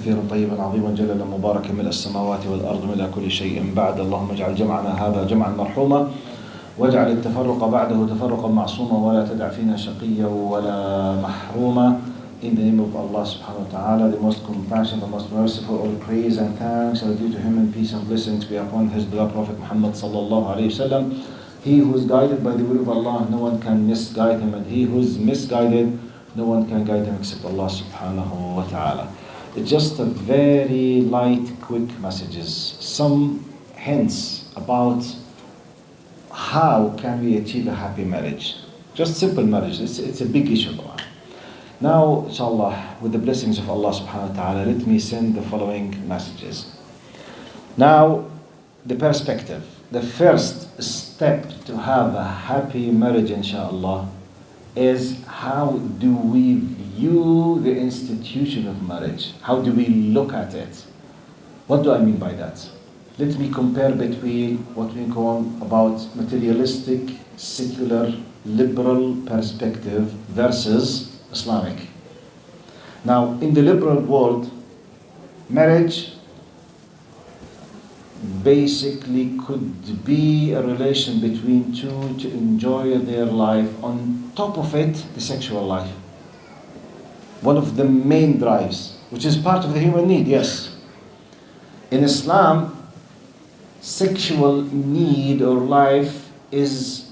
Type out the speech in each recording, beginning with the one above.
كثيرا طيبا عظيما جللا مباركا ملء السماوات والأرض ملء كل شيء بعد. اللهم اجعل جمعنا هذا جمعا مرحوما واجعل التفرق بعده تفرقا معصوما ولا تدع فينا شقيا ولا محروما. In the name of Allah subhanahu wa ta'ala, the most compassionate, the most merciful, all praise and thanks are due to him and peace and blessings be upon his beloved Prophet Muhammad sallallahu alayhi wa sallam. He who is guided by the will of Allah, no one can misguide him, and he who is misguided, no one can guide him except Allah subhanahu wa ta'ala. It's just a very light, quick messages. Some hints about how can we achieve a happy marriage. Just simple marriage. It's a big issue. Now, inshallah, with the blessings of Allah subhanahu wa ta'ala, let me send the following messages. Now, the perspective. The first step to have a happy marriage, inshallah, is how do we view the institution of marriage? How do we look at it? What do I mean by that? Let me compare between what we call about materialistic, secular, liberal perspective versus Islamic. Now, in the liberal world, marriage basically could be a relation between two to enjoy their life. On top of it, the sexual life. One of the main drives, which is part of the human need, yes. In Islam, sexual need or life is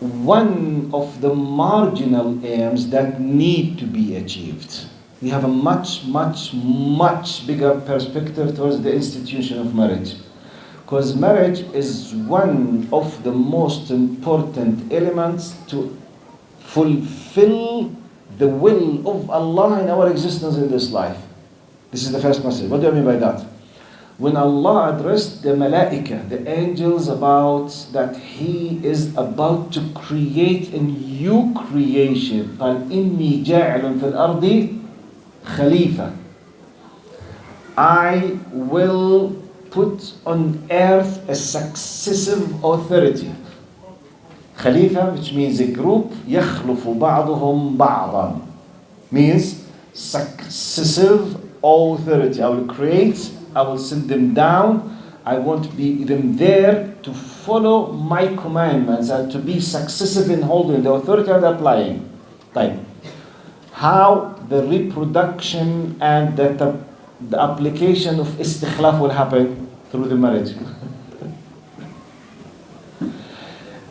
one of the marginal aims that need to be achieved. We have a much, much, much bigger perspective towards the institution of marriage. Because marriage is one of the most important elements to fulfill the will of Allah in our existence in this life. This is the first message. What do I mean by that? When Allah addressed the malaika, the angels, about that He is about to create a new creation, قال إني جاعل في الأرض خليفة. I will put on earth a successive authority. Khalifa, which means a group, يخلف بعضهم بعضا, means successive authority. I will create, I will send them down, I want them there to follow my commandments and to be successive in holding the authority and applying. Right. How the reproduction and the application of istikhlaf will happen through the marriage.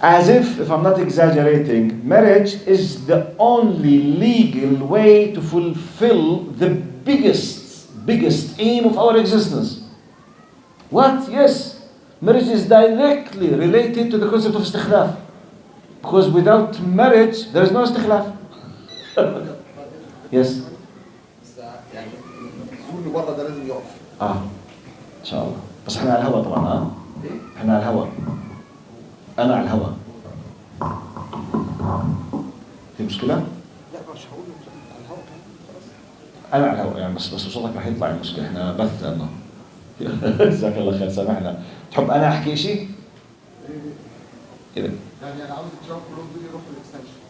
As if I'm not exaggerating, marriage is the only legal way to fulfill the biggest aim of our existence. What? Yes, marriage is directly related to the concept of istikhlaf. Because without marriage, there is no istikhlaf. Yes. يعني الزول اللي بره ده لازم يقف. ان شاء الله. بس احنا على الهواء طبعا. احنا على الهواء. انا على الهواء. في مشكلة؟ لا مش هقول على الهواء خلاص. انا على الهواء يعني بس صوتك راح يطلع المشكلة احنا بث لانه. جزاك الله خير سامحنا. تحب انا احكي شيء؟ إذا. يعني انا عاوز الشباب كلهم دول يروحوا الاكستنشن.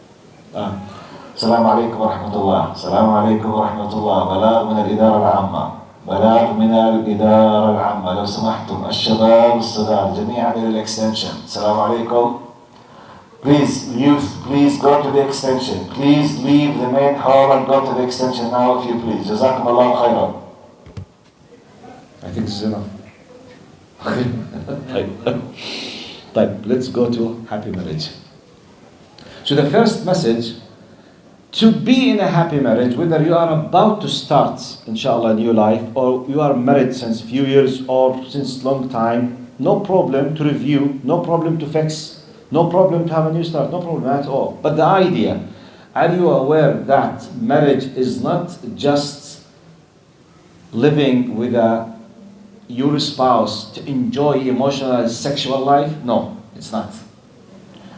السلام عليكم ورحمة الله. السلام عليكم ورحمة الله. بلاغ من الإدارة العامة. بلاغ من الإدارة العامة. لو سمحتم الشباب الصغار جميعا إلى الإكستنشن. السلام عليكم. Please, youth, please go to the extension. Please leave the main hall and go to the extension now if you please. جزاكم الله خيرا. I think this is enough. طيب, let's go to happy marriage. So the first message, to be in a happy marriage, whether you are about to start, inshallah, a new life, or you are married since few years or since long time, no problem to review, no problem to fix, no problem to have a new start, no problem at all. But the idea, are you aware that marriage is not just living with your spouse to enjoy emotional sexual life? No, it's not.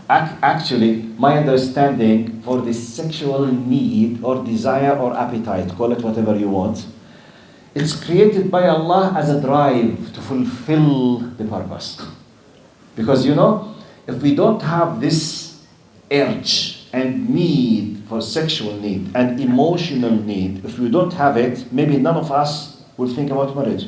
Actually, my understanding for the sexual need or desire or appetite, call it whatever you want, it's created by Allah as a drive to fulfill the purpose. Because if we don't have this urge and need for sexual need and emotional need, if we don't have it, maybe none of us will think about marriage.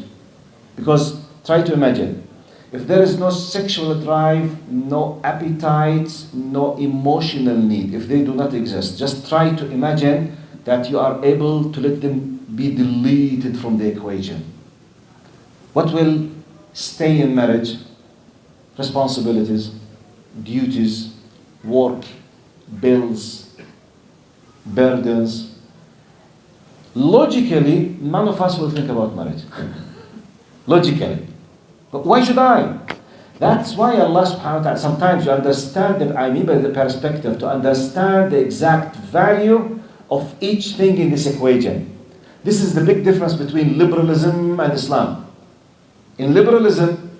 Because try to imagine, if there is no sexual drive, no appetite, no emotional need, if they do not exist, just try to imagine that you are able to let them be deleted from the equation. What will stay in marriage? Responsibilities, duties, work, bills, burdens. Logically, none of us will think about marriage. Logically. But why should I? That's why Allah subhanahu wa ta'ala, sometimes you understand that I mean by the perspective, to understand the exact value of each thing in this equation. This is the big difference between liberalism and Islam. In liberalism,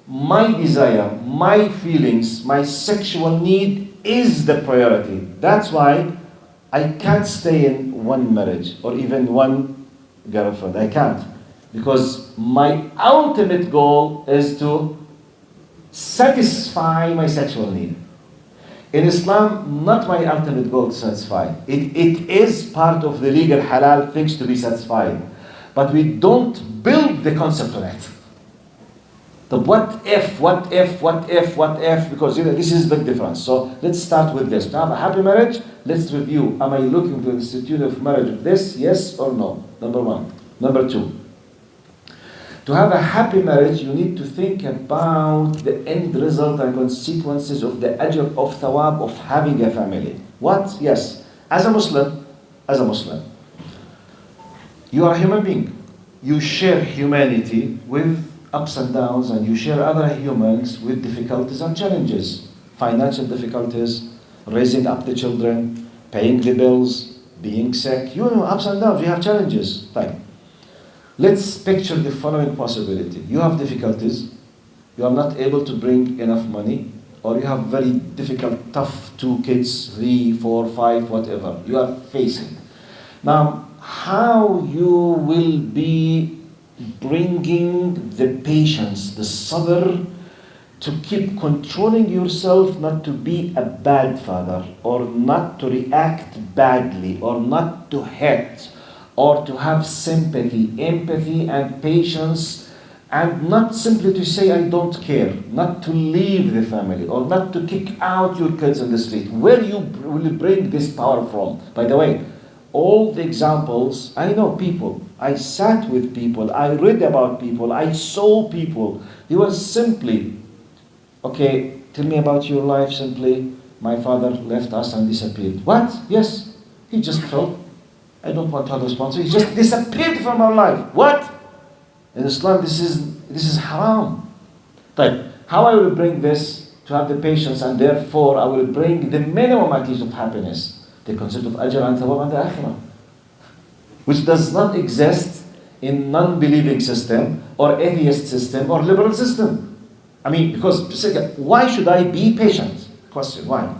my desire, my feelings, my sexual need is the priority. That's why I can't stay in one marriage or even one girlfriend. I can't. Because my ultimate goal is to satisfy my sexual need. In Islam, not my ultimate goal to satisfy. It is part of the legal halal things to be satisfied. But we don't build the concept on it. The what if, because this is a big difference. So let's start with this. To have a happy marriage, let's review. Am I looking to the institute of marriage of this? Yes or no? Number one. Number two. To have a happy marriage, you need to think about the end result and consequences of the ajr of thawab of having a family. What? Yes. As a Muslim, you are a human being. You share humanity with ups and downs, and you share other humans with difficulties and challenges. Financial difficulties, raising up the children, paying the bills, being sick. You know, ups and downs, you have challenges. Fine. Let's picture the following possibility. You have difficulties, you are not able to bring enough money, or you have very difficult, tough 2 kids, 3, 4, 5, whatever you are facing. Now, how you will be bringing the patience, the sabr, to keep controlling yourself not to be a bad father, or not to react badly, or not to hate, or to have sympathy, empathy, and patience, and not simply to say, I don't care, not to leave the family, or not to kick out your kids in the street. Where will you bring this power from? By the way, all the examples, I know people, I sat with people, I read about people, I saw people. They were simply, okay, tell me about your life simply. My father left us and disappeared. What? Yes, he just felt, I don't want to have responsibility. He just disappeared from our life. What? In Islam, this is haram. But how I will bring this to have the patience, and therefore I will bring the minimum at least of happiness, the concept of ajr and thawab and the akhirah, which does not exist in non-believing system or atheist system or liberal system. I mean, because why should I be patient? Question, why?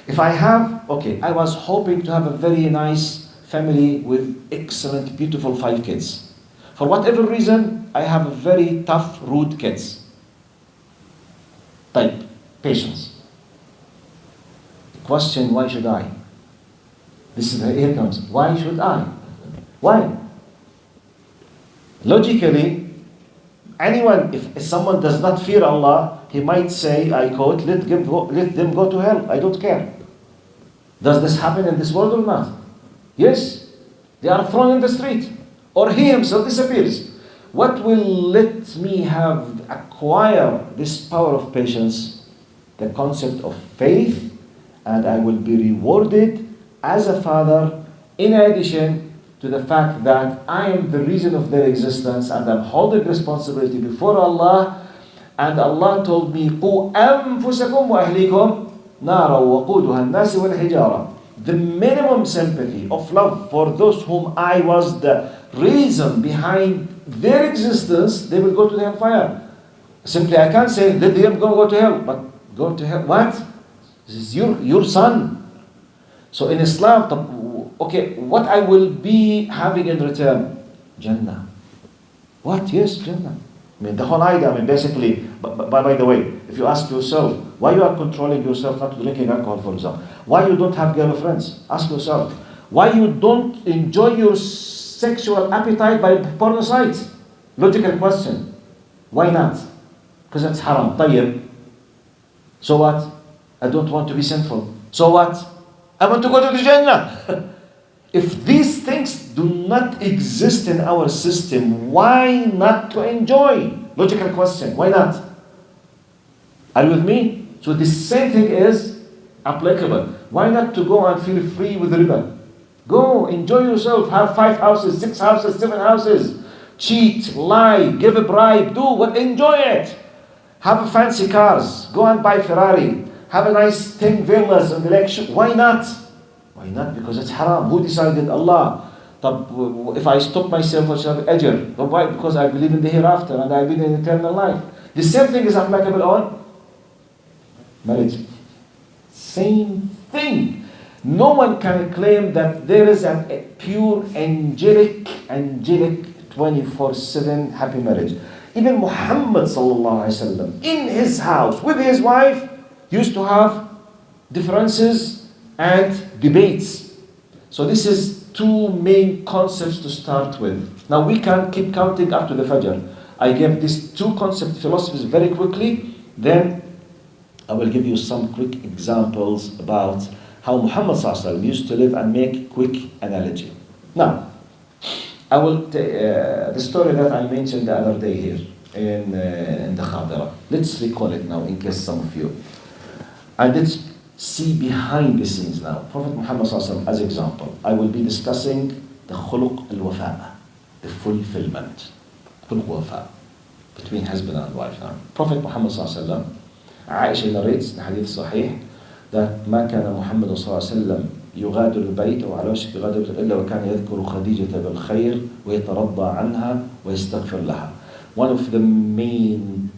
If I have, okay, I was hoping to have a very nice family with excellent, beautiful 5 kids. For whatever reason, I have a very tough, rude kids. Type, patience. Question, why should I? Here comes, why should I? Why? Logically, anyone, if someone does not fear Allah, he might say, I quote, let them go to hell, I don't care. Does this happen in this world or not? Yes, they are thrown in the street, or he himself disappears. What will let me acquire this power of patience? The concept of faith, and I will be rewarded as a father, in addition to the fact that I am the reason of their existence, and I'm holding responsibility before Allah. And Allah told me, قُوا أَنفُسَكُمْ وَأَهْلِيكُمْ نَارًا وَقُودُهَا النَّاسِ وَالْحِجَارَةِ. The minimum sympathy of love for those whom I was the reason behind their existence, they will go to the hellfire. Simply, I can't say, let them go to hell, but go to hell. What? This is your son. So in Islam, okay, what I will be having in return? Jannah. What? Yes, Jannah. I mean, the whole idea, basically, by the way, if you ask yourself, why you are controlling yourself not drinking alcohol, for example, why you don't have girlfriends, ask yourself, why you don't enjoy your sexual appetite by porno sites? Logical question. Why not? Because it's haram. طيب. So what? I don't want to be sinful. So what? I want to go to the Jannah. If these things do not exist in our system, why not to enjoy? Logical question. Why not? Are you with me? So the same thing is applicable. Why not to go and feel free with riba? Go, enjoy yourself. Have 5 houses, 6 houses, 7 houses. Cheat, lie, give a bribe, do what, enjoy it. Have fancy cars. Go and buy Ferrari. Have a nice 10 villas in the lake. Why not? Why not? Because it's haram. Who decided? Allah. If I stop myself, I shall have ajr. Why? Because I believe in the hereafter and I believe in eternal life. The same thing is applicable on marriage. Same thing. No one can claim that there is a pure angelic 24/7 happy marriage. Even Muhammad sallallahu alaihi wasallam in his house with his wife used to have differences and debates. So this is 2 main concepts to start with. Now we can keep counting up to the Fajr. I gave these 2 concept philosophies very quickly, then I will give you some quick examples about how Muhammad sallallahu alaihi wasallam used to live and make quick analogy. Now, I will the story that I mentioned the other day here in the Khadira. Let's recall it now in case some of you. And let's see behind the scenes now. Prophet Muhammad sallallahu alaihi wasallam as example. I will be discussing the khuluq al-wafa, the fulfillment. Khuluq al-wafa between husband and wife. Now, Prophet Muhammad sallallahu alaihi wasallam, Aisha narrates in hadith sahih that ما كان محمد صلى الله عليه وسلم يغادر البيت وعلى وشك يغادر إلا وكان يذكر خديجة بالخير ويترضى عنها ويستغفر لها. One of the main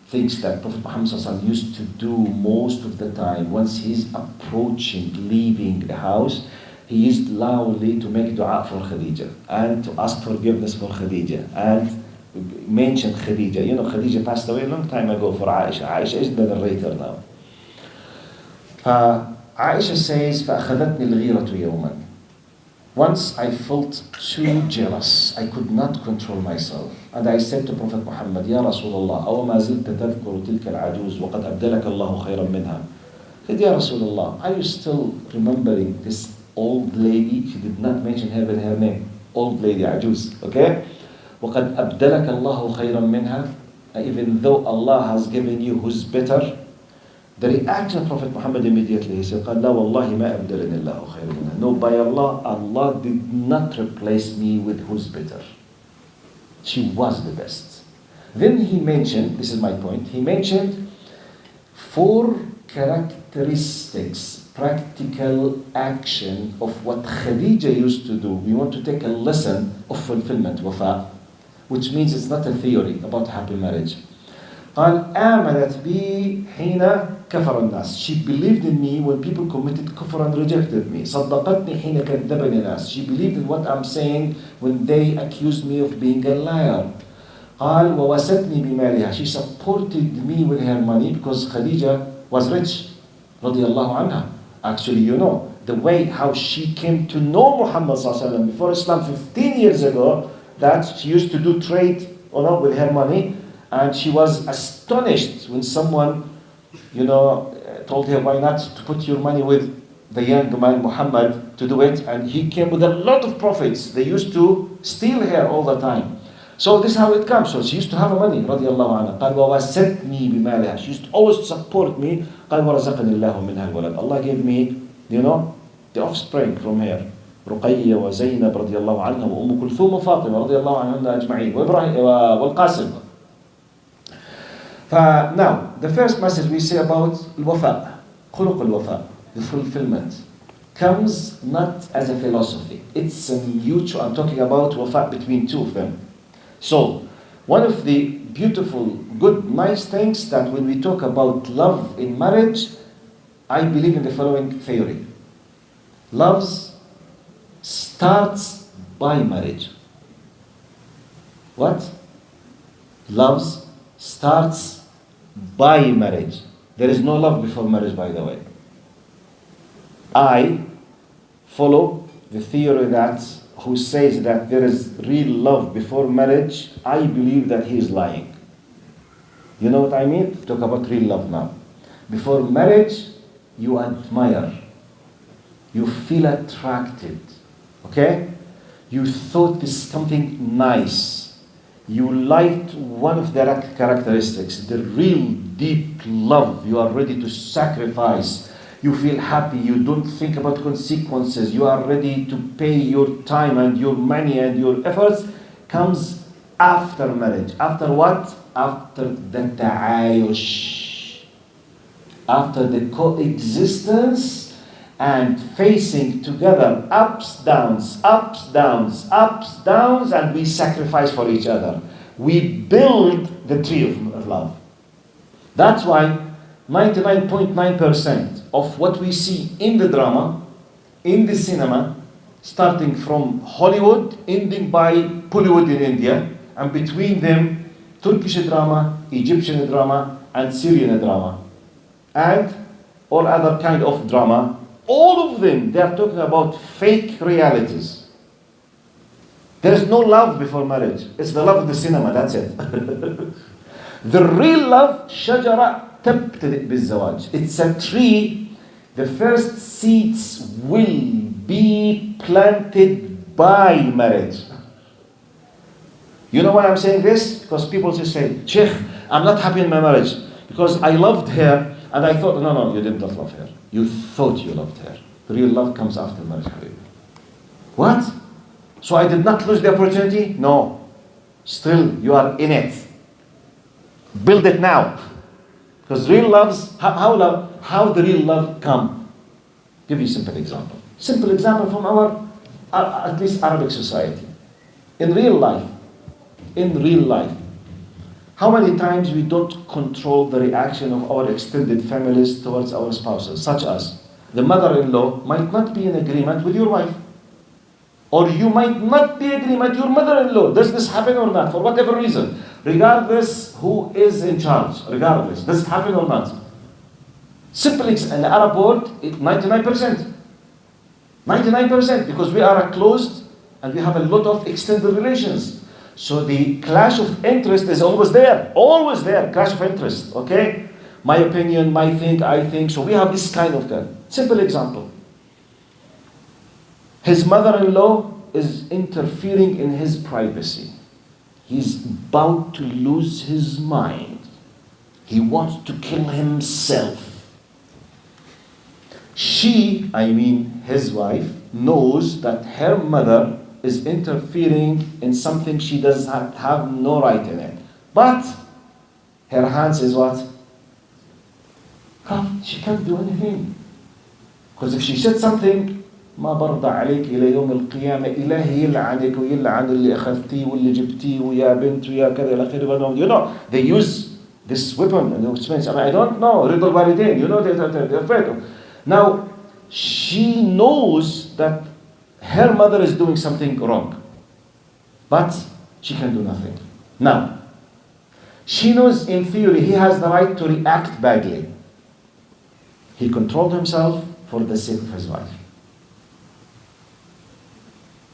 things that Prophet Muhammad ﷺ used to do most of the time, once he's approaching, leaving the house, he used loudly to make dua for Khadija and to ask forgiveness for Khadija and mention Khadija. You know, Khadija passed away a long time ago for Aisha. Aisha is the narrator now. Aisha says, فَأَخَذَتْنِ الْغِيرَةُ يَوْمًا. Once I felt too jealous. I could not control myself. And I said to Prophet Muhammad, يا رسول الله, أو ما زلت تذكر تلك العجوز وقد أبدلك الله خيرا منها. I said, يا رسول الله, are you still remembering this old lady? She did not mention her with her name. Old lady, عجوز. Okay? وقد أبدلك الله خيرا منها. Even though Allah has given you who's better. The reaction of Prophet Muhammad immediately, he said, قال لا والله ما أبدلني الله خير منها. No, by Allah, Allah did not replace me with who's better. She was the best. Then he mentioned, this is my point, he mentioned 4 characteristics, practical action of what Khadija used to do. We want to take a lesson of fulfillment, wafa, which means it's not a theory about happy marriage. قال آمنت بي حين كفر الناس. She believed in me when people committed kufr and rejected me. صدقتني حين كذبني الناس. She believed in what I'm saying when they accused me of being a liar. قال ووستني بمالها. She supported me with her money because Khadija was rich. رضي الله عنها. Actually, you know, the way how she came to know Muhammad sallallahu alaihi wasallam before Islam 15 years ago, that she used to do trade with her money. And she was astonished when someone, told her why not to put your money with the young man Muhammad to do it. And he came with a lot of profits. They used to steal her all the time. So this is how it comes. So she used to have money, رضي الله عنها. قال ووستني بمالها. She used to always support me. قال ورزقني الله منها الولد. Allah gave me, the offspring from her. رقية وزينب رضي الله عنها وأم كلثوم وفاطمة رضي الله عنهن أجمعين وإبراهيم والقاسم. Now, the first message we say about al-wafa, khuluq al-wafa, the fulfillment, comes not as a philosophy. It's a mutual, I'm talking about wafa between 2 of them. So, one of the beautiful, good, nice things that when we talk about love in marriage, I believe in the following theory. Love starts by marriage. What? Love starts by marriage. There is no love before marriage, by the way. I follow the theory that who says that there is real love before marriage. I believe that he is lying. You know what I mean? Talk about real love now. Before marriage, you admire. You feel attracted. Okay? You thought this is something nice. You liked one of their characteristics, the real deep love. You are ready to sacrifice. You feel happy. You don't think about consequences. You are ready to pay your time and your money and your efforts. Comes after marriage. After what? After the ta'ayush. After the coexistence and facing together ups, downs, and we sacrifice for each other. We build the tree of love. That's why 99.9% of what we see in the drama, in the cinema, starting from Hollywood, ending by Bollywood in India, and between them, Turkish drama, Egyptian drama, and Syrian drama, and all other kind of drama. All of them, they are talking about fake realities. There is no love before marriage. It's the love of the cinema, that's it. The real love, شجرة تبتدئ بالزواج. It's a tree. The first seeds will be planted by marriage. You know why I'm saying this? Because people just say, Sheikh, I'm not happy in my marriage because I loved her and I thought, no, you did not love her. You thought you loved her. The real love comes after marriage, Habib. What? So I did not lose the opportunity? No. Still, you are in it. Build it now. Because real loves, how the real love come? Give you a simple example. Simple example from our, at least Arabic society. In real life, how many times we don't control the reaction of our extended families towards our spouses, such as the mother-in-law might not be in agreement with your wife, or you might not be in agreement with your mother-in-law. Does this happen or not? For whatever reason, regardless who is in charge, regardless, does it happen or not? Simply, in the Arab world, 99%. 99%, because we are closed and we have a lot of extended relations. So the clash of interest is always there, clash of interest, okay? My opinion, my think, I think. So we have this kind of thing. Simple example. His mother-in-law is interfering in his privacy. He's about to lose his mind. He wants to kill himself. She, his wife, knows that her mother is interfering in something she does not have no right in it. But her hands is what? She can't do anything. Because if she said something, ما برضى عليك إلى يوم القيامة إلهي يلعنك ويلعن اللي أخذتيه واللي جبتيه ويا بنت ويا كذا إلى آخره. You know, they use this weapon and which means, I don't know, رضا الوالدين, you know, they're afraid. Now, she knows that her mother is doing something wrong, but she can do nothing. Now, she knows in theory he has the right to react badly. He controlled himself for the sake of his wife.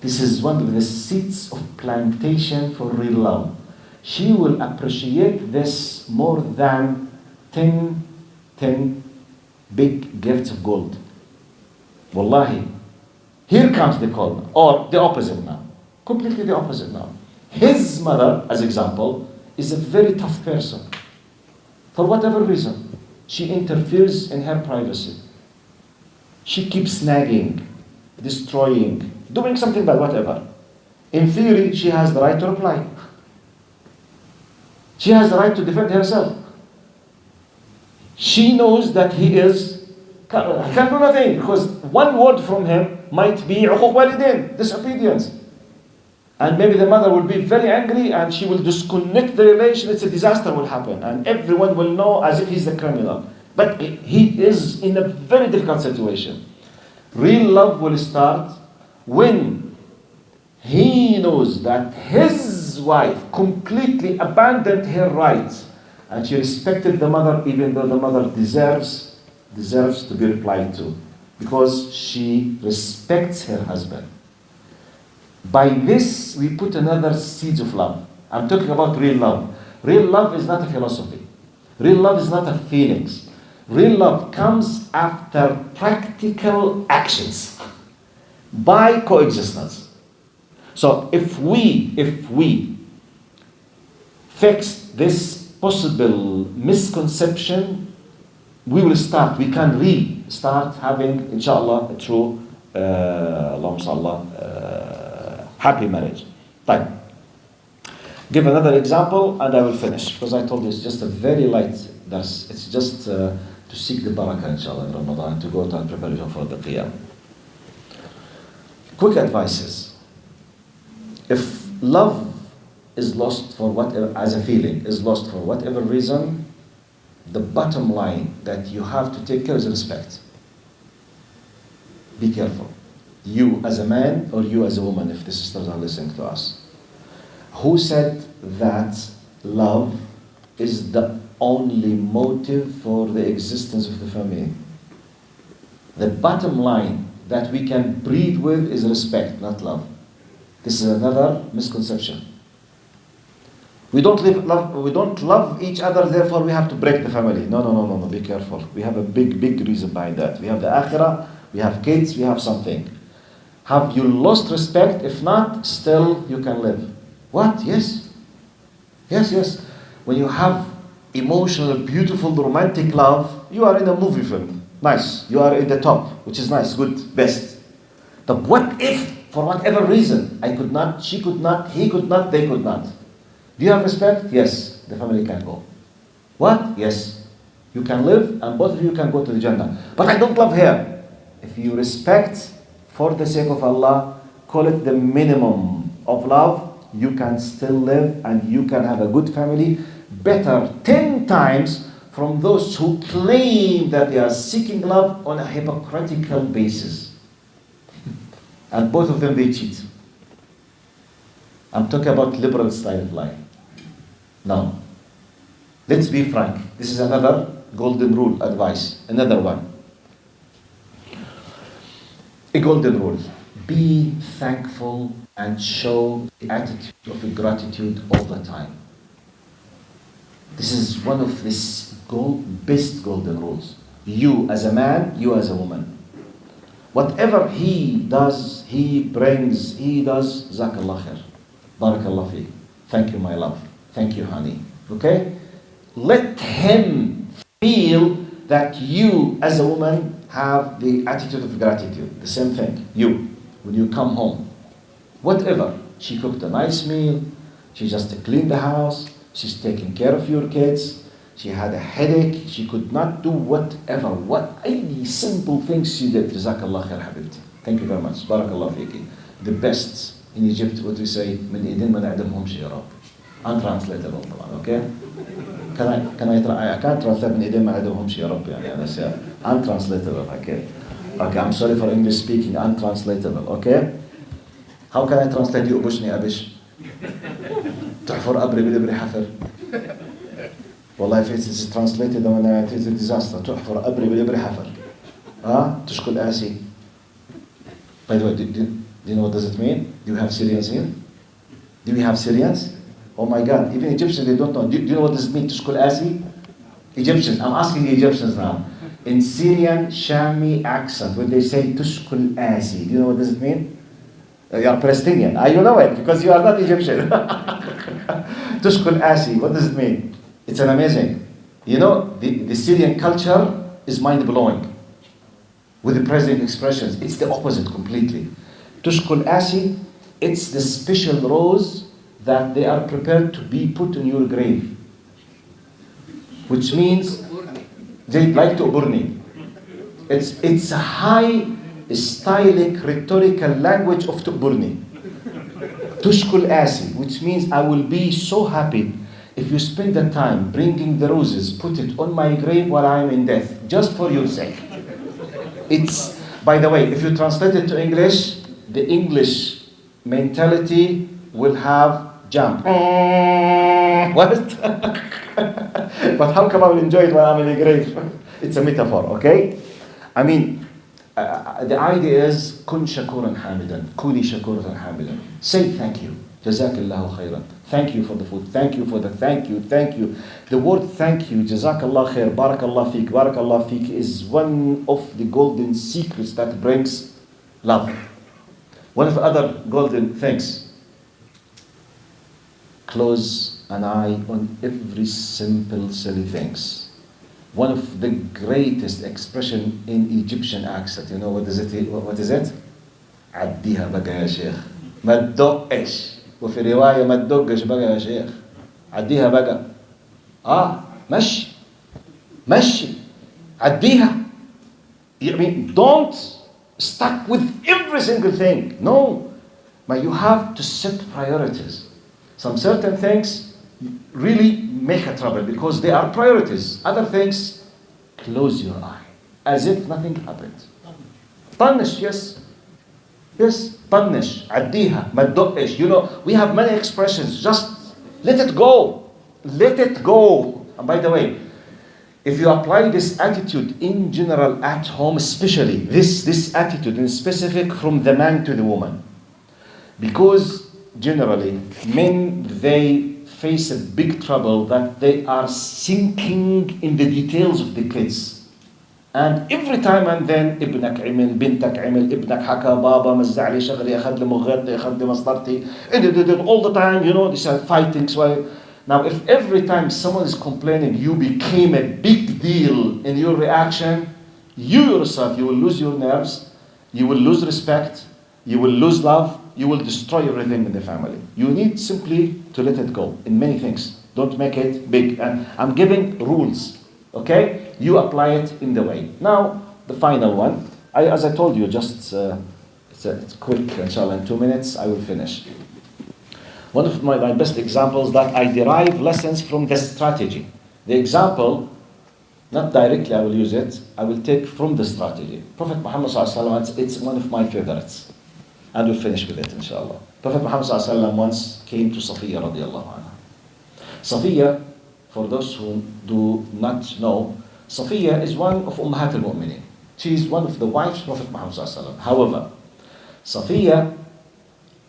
This is one of the seeds of plantation for real love. She will appreciate this more than 10 big gifts of gold. Wallahi. Here comes the call, or the opposite now. Completely the opposite now. His mother, as example, is a very tough person. For whatever reason, she interferes in her privacy. She keeps nagging, destroying, doing something bad, whatever. In theory, she has the right to reply. She has the right to defend herself. She knows that he can't do nothing, because one word from him might be عقوق والدين, disobedience. And maybe the mother will be very angry and she will disconnect the relation. It's a disaster will happen. And everyone will know as if he's the criminal. But he is in a very difficult situation. Real love will start when he knows that his wife completely abandoned her rights and she respected the mother even though the mother deserves to be replied to because she respects her husband. By this, we put another seeds of love. I'm talking about real love. Real love is not a philosophy. Real love is not a feelings. Real love comes after practical actions by coexistence. So if we fix this possible misconception, we can restart having, inshallah, a true happy marriage. Right. Give another example and I will finish because I told you it's just a very light dars. It's just to seek the barakah, inshallah, in Ramadan, to go to preparation for the qiyam. Quick advices. If love is lost for whatever, as a feeling, is lost for whatever reason, the bottom line that you have to take care is respect. Be careful. You as a man or you as a woman, if the sisters are listening to us. Who said that love is the only motive for the existence of the family? The bottom line that we can breathe with is respect, not love. This is another misconception. We don't love each other, therefore we have to break the family. No, be careful. We have a big reason behind that. We have the akhirah, we have kids, we have something. Have you lost respect? If not, still you can live. What? Yes. When you have emotional, beautiful, romantic love, you are in a movie film. Nice. You are in the top, which is nice, good, best. But what if, for whatever reason, I could not, she could not, he could not, they could not? Do you have respect? Yes. The family can go. What? Yes. You can live and both of you can go to the Jannah. But I don't love her. If you respect, for the sake of Allah, call it the minimum of love, you can still live and you can have a good family, better 10 times from those who claim that they are seeking love on a hypocritical basis. And both of them, they cheat. I'm talking about liberal style of life. Now, let's be frank. This is another golden rule advice, another one. A golden rule. Be thankful and show the attitude of gratitude all the time. This is one of these best golden rules. You as a man, you as a woman. Whatever he does, he does, Jazakallah khair. Barakallah fi. Thank you, my love. Thank you, honey. Okay? Let him feel that you as a woman have the attitude of gratitude. The same thing. You, when you come home, whatever. She cooked a nice meal. She just cleaned the house. She's taking care of your kids. She had a headache. She could not do whatever. Any simple things she did. Jazakallah khair, habibti. Thank you very much. Barakallah fiki. The best in Egypt, what we say, من إيدين ما نعدمهمش يا رب. Untranslatable طبعا, okay? I can't translate من إيدين ما نعدمهمش يا رب يعني أنا سيا. Untranslatable, okay? Okay, I'm sorry for English speaking, untranslatable, okay? How can I translate you أبشني أبش? تحفر قبري بالإبري حفر. والله if it is translated then it is a disaster. تحفر قبري بالإبري حفر. تشكل آسي. By the way, do you know what does it mean? Do you have Syrians here? Do we have Syrians? Oh my God, even Egyptians, they don't know. Do you know what does it mean, Tushkul Asi? Egyptians, I'm asking the Egyptians now. In Syrian Shami accent, when they say Tushkul Asi, do you know what does it mean? You are Palestinian. You know it, because you are not Egyptian. Tushkul Asi, what does it mean? It's an amazing. You know, the Syrian culture is mind-blowing. With the present expressions, it's the opposite completely. Tushkul Asi, it's the special rose that they are prepared to be put in your grave. Which means they like to burni. It's a high stylic rhetorical language of Tuburni. Tushkul Asi, which means I will be so happy if you spend the time bringing the roses, put it on my grave while I am in death, just for your sake. It's, by the way, if you translate it to English, the English mentality will have jam. What? But how come I will enjoy it when I'm in the grave? It's a metaphor, okay? I mean, the idea is kun shakuran hamidan, kuni shakuran hamidan. Say thank you. Jazakallahu khairan. Thank you for the food. Thank you for the thank you. Thank you. The word thank you, jazakallah khair, barakallah feek, is one of the golden secrets that brings love. One of the other golden things. Close an eye on every simple, silly things. One of the greatest expression in Egyptian accent. You know what is it? What is it? عديها بقى يا شيخ. ما تدقش. وفي رواية ما تدقش بقى يا شيخ. عديها بقى. مشي. مشي. عديها. I mean, don't stuck with every single thing. No. But you have to set priorities. Some certain things really make a trouble because they are priorities. Other things, close your eye as if nothing happened. طنش, yes. Yes, طنش, عديها, ما تدقش. You know, we have many expressions. Just let it go. Let it go. And by the way, if you apply this attitude in general at home, especially this attitude in specific from the man to the woman, because generally men, they face a big trouble that they are sinking in the details of the kids, and every time and then ابنك عمل, بنتك عمل, ابنك حكى, بابا مزع لي شغلي, أخذ لي مغرتي, أخذ لي مسطرتي, all the time, you know, these are fighting. So now, if every time someone is complaining, you became a big deal in your reaction, you yourself, you will lose your nerves, you will lose respect, you will lose love, you will destroy everything in the family. You need simply to let it go in many things. Don't make it big. And I'm giving rules, okay? You apply it in the way. Now, the final one. As I told you, just it's quick, inshallah, in 2 minutes, I will finish. One of my best examples that I derive lessons from the strategy. The example, not directly I will use it, I will take from the strategy. Prophet Muhammad ﷺ, it's one of my favorites. And we'll finish with it, inshallah. Prophet Muhammad ﷺ once came to Safiya radiallahu anha. Safiya, for those who do not know, Safiya is one of Ummahat al-Mu'minin. She is one of the wives of Prophet Muhammad ﷺ. However, Safiya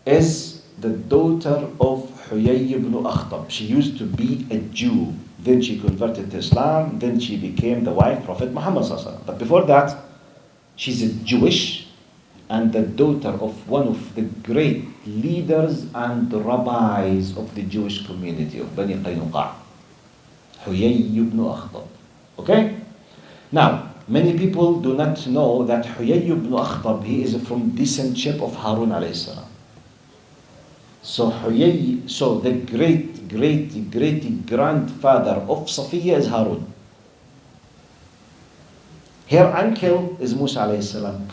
is the daughter of Huyay ibn Akhtab. She used to be a Jew. Then she converted to Islam. Then she became the wife of Prophet Muhammad ﷺ. But before that, she's a Jewish and the daughter of one of the great leaders and rabbis of the Jewish community of Bani Qaynuqa, Huyay ibn Akhtab. Okay? Now, many people do not know that Huyay ibn Akhtab, he is from descendantship of Harun alayhi salam. So Huyay, so the great grandfather of Safiya is Harun. Her uncle is Musa alayhi salam.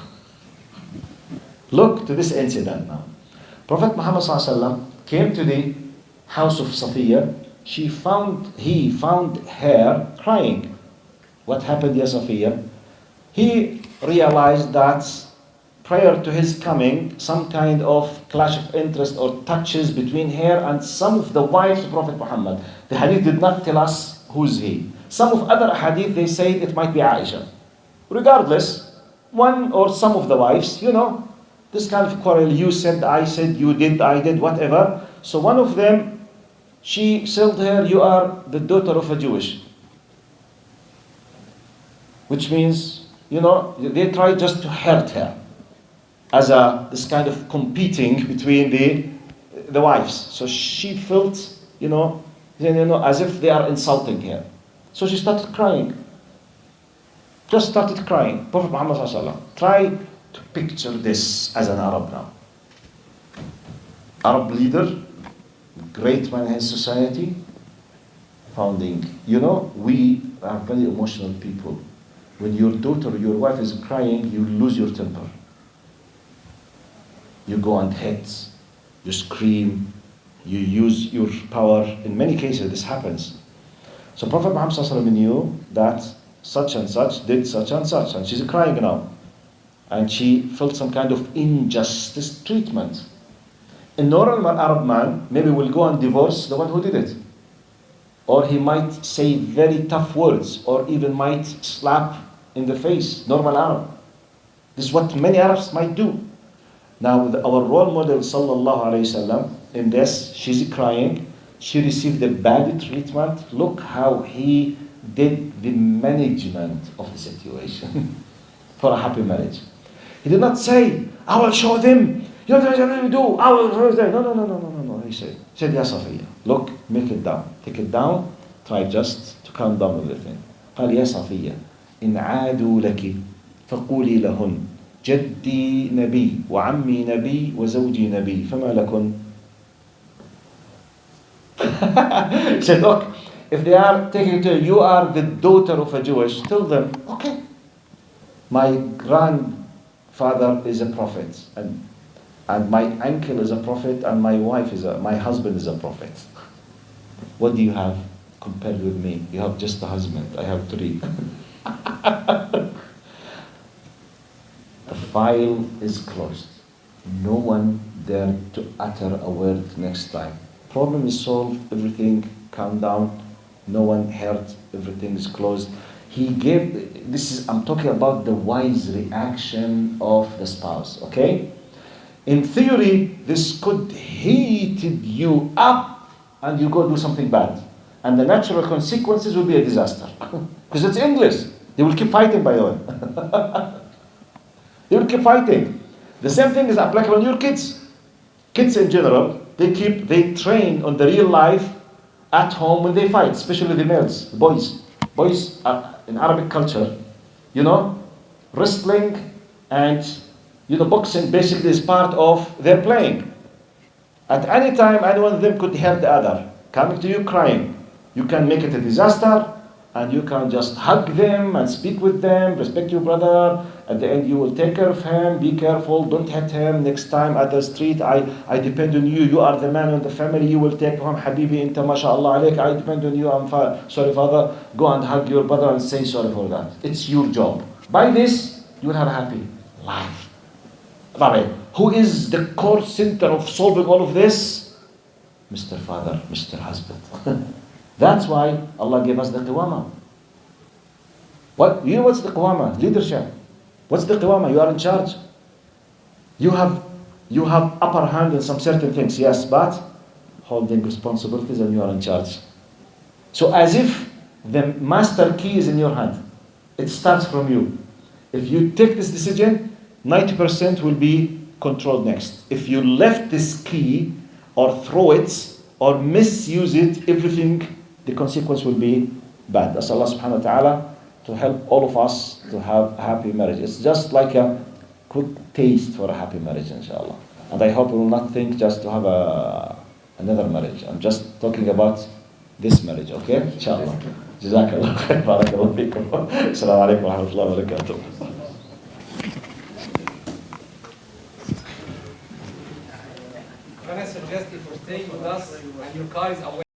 Look to this incident now. Prophet Muhammad ﷺ came to the house of Safiya. He found her crying. What happened, ya Safiya? He realized that prior to his coming, some kind of clash of interest or touches between her and some of the wives of Prophet Muhammad. The hadith did not tell us who's he. Some of other hadith, they say it might be Aisha. Regardless, one or some of the wives, you know, this kind of quarrel, you said, I said, you did, I did, whatever. So one of them, she said to her, you are the daughter of a Jewish. Which means, you know, they tried just to hurt her. As this kind of competing between the wives. So she felt, you know, as if they are insulting her. So she started crying. Just started crying. Prophet Muhammad ﷺ, try to picture this as an Arab now. Arab leader, great man in his society, founding. You know, we are very emotional people. When your daughter or your wife is crying, you lose your temper. You go and hit, you scream, you use your power. In many cases, this happens. So Prophet Muhammad ﷺ knew that such and such did such and such, and she's crying now. And she felt some kind of injustice treatment. A normal Arab man maybe will go and divorce the one who did it. Or he might say very tough words, or even might slap in the face, normal Arab. This is what many Arabs might do. Now our role model sallallahu alayhi wasallam, in this, she's crying, she received a bad treatment. Look how he did the management of the situation for a happy marriage. He did not say, I will show them, you know what I do, I will, no. He said, Ya Safiya, look, make it down, take it down, try just to calm down everything. قال يا صفية إن عادوا لك فقولي لهن جدي نبي وعمي نبي وزوجي نبي فما لكن. He said, look, if they are taking it to you, are the daughter of a Jewish, tell them, okay, my grandfather is a prophet, and my uncle is a prophet, and my husband is a prophet. What do you have compared with me? You have just a husband, I have 3. The file is closed. No one dare to utter a word next time. Problem is solved, everything calmed down, no one hurt, everything is closed. He gave, I'm talking about the wise reaction of the spouse, okay? In theory, this could heat you up and you go do something bad. And the natural consequences will be a disaster. Because it's English. They will keep fighting, by the way. They will keep fighting. The same thing is applicable on your kids. Kids in general, they train on the real life at home when they fight, especially the males, the boys. Boys in Arabic culture, wrestling and boxing basically is part of their playing. At any time, any one of them could hurt the other. Coming to you crying, you can make it a disaster, and you can just hug them and speak with them, respect your brother. At the end, you will take care of him, be careful, don't hit him. Next time at the street, I depend on you. You are the man of the family, you will take him. Habibi, inta mashallah alayk, I depend on you. I'm sorry, father. Go and hug your brother and say sorry for that. It's your job. By this, you will have a happy life. Rabbi, who is the core center of solving all of this? Mr. Father, Mr. Husband. That's why Allah gave us the Qawama. What's the Qawama? Leadership. What's the Qawama? You are in charge. You have upper hand in some certain things, yes, but holding responsibilities and you are in charge. So as if the master key is in your hand. It starts from you. If you take this decision, 90% will be controlled next. If you left this key or throw it or misuse it, everything, the consequence will be bad. Ask Allah subhanahu wa ta'ala to help all of us to have a happy marriage. It's just like a quick taste for a happy marriage, inshallah. And I hope we will not think just to have another marriage. I'm just talking about this marriage, okay? Inshallah. Jazakallah khair. Barakallahu feekum. Assalamu alaikum wa rahmatullahi wa barakatuh. Can I suggest if you're staying with us and your car is away?